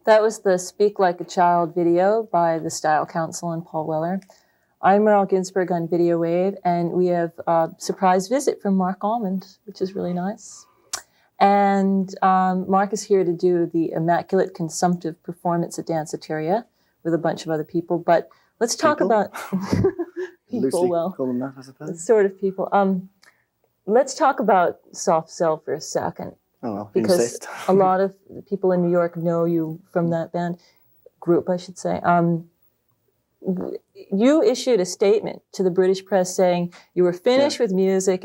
That was the Speak Like a Child video by the Style Council and Paul Weller. I'm Merle Ginsburg on Videowave, and we have a surprise visit from Marc Almond, which is really nice. And Marc is here to do the Immaculate Consumptive performance at Danceteria with a bunch of other people. But let's talk about people. Well, call them that, I suppose. Sort of people. Let's talk about Soft Cell for a second. Oh, well, because a lot of people in New York know you from that group, I should say. You issued a statement to the British press saying you were finished with music.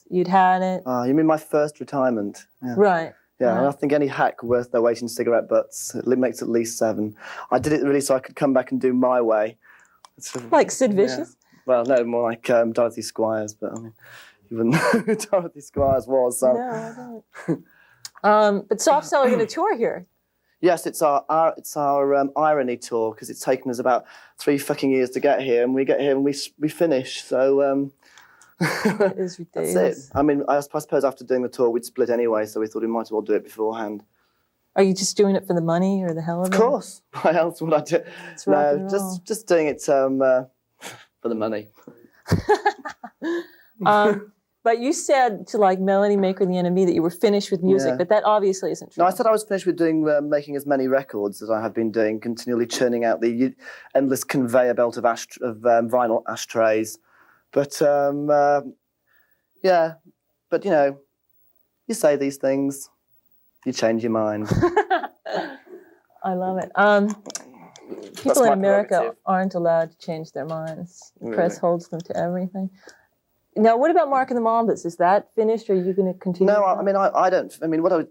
You'd had it. You mean my first retirement? Yeah. Right. Yeah, right. I think any hack worth their weight in cigarette butts, it makes at least 7. I did it really so I could come back and do my way. Like Sid Vicious? Yeah. Well, no, more like Dorothy Squires, but I mean, even who Dorothy Squires was. So. No, I don't. But Soft Cell are going to tour here. Yes, it's our irony tour, because it's taken us about 3 fucking years to get here, and we get here and we finish. So it is ridiculous. That's it. I mean, I suppose after doing the tour, we'd split anyway, so we thought we might as well do it beforehand. Are you just doing it for the money or the hell of it? Of course. Why else would I do it? It's rock and roll. just doing it for the money. But you said to like Melody Maker and the NME that you were finished with music, but that obviously isn't true. No, I said I was finished with doing making as many records as I have been doing, continually churning out the endless conveyor belt of vinyl ashtrays. But yeah, but you know, you say these things, you change your mind. I love it. People in America aren't allowed to change their minds. The press holds them to everything. Now, what about Marc and the Mambo's? Is that finished, or are you going to continue? No, I mean, I don't. I mean, what am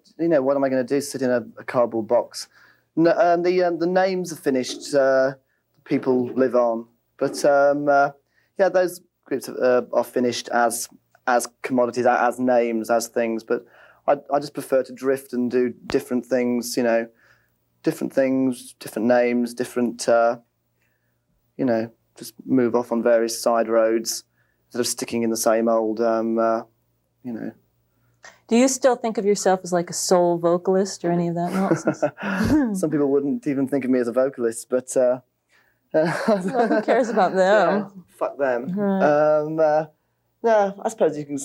I going to do? Sit in a cardboard box? No, the names are finished. People live on, but yeah, those groups are finished as commodities, as names, as things. But I just prefer to drift and do different things. You know, different things, different names, different. You know, just move off on various side roads. Instead of sticking in the same old, you know. Do you still think of yourself as like a soul vocalist or any of that nonsense? Some people wouldn't even think of me as a vocalist, but... well, who cares about them? Yeah, fuck them. Right. No, I suppose you can...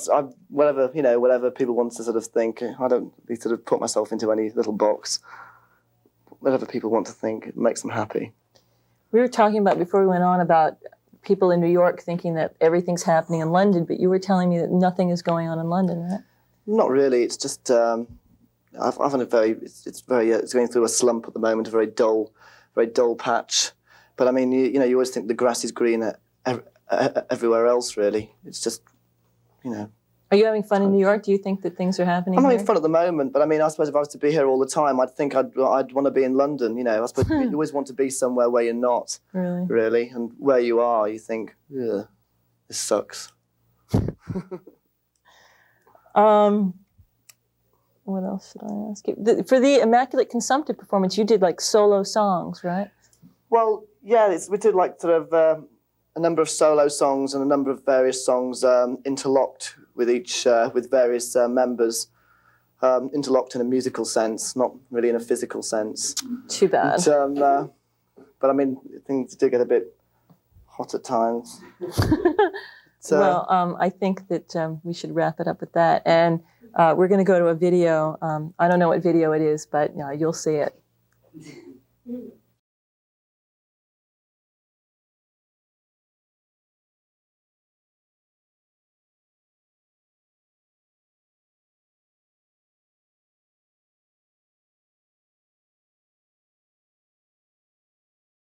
whatever people want to sort of think. I don't need to sort of put myself into any little box. Whatever people want to think, it makes them happy. We were talking about, before we went on, about people in New York thinking that everything's happening in London, but you were telling me that nothing is going on in London, right? Not really. It's just I find it it's going through a slump at the moment, a very dull patch. But I mean, you always think the grass is greener everywhere else. Really, it's just, you know. Are you having fun in New York? Do you think that things are happening? I'm here? having fun at the moment, but I mean, I suppose if I was to be here all the time, I'd think I'd want to be in London. You know, I suppose you always want to be somewhere where you're not. Really, and where you are, you think, ugh, this sucks. What else should I ask you? For the Immaculate Consumptive performance, you did like solo songs, right? Well, yeah, we did like sort of a number of solo songs and a number of various songs interlocked with with various members, interlocked in a musical sense, not really in a physical sense. Too bad. But I mean, things do get a bit hot at times. Well, I think that we should wrap it up with that. And we're going to go to a video. I don't know what video it is, but you'll see it.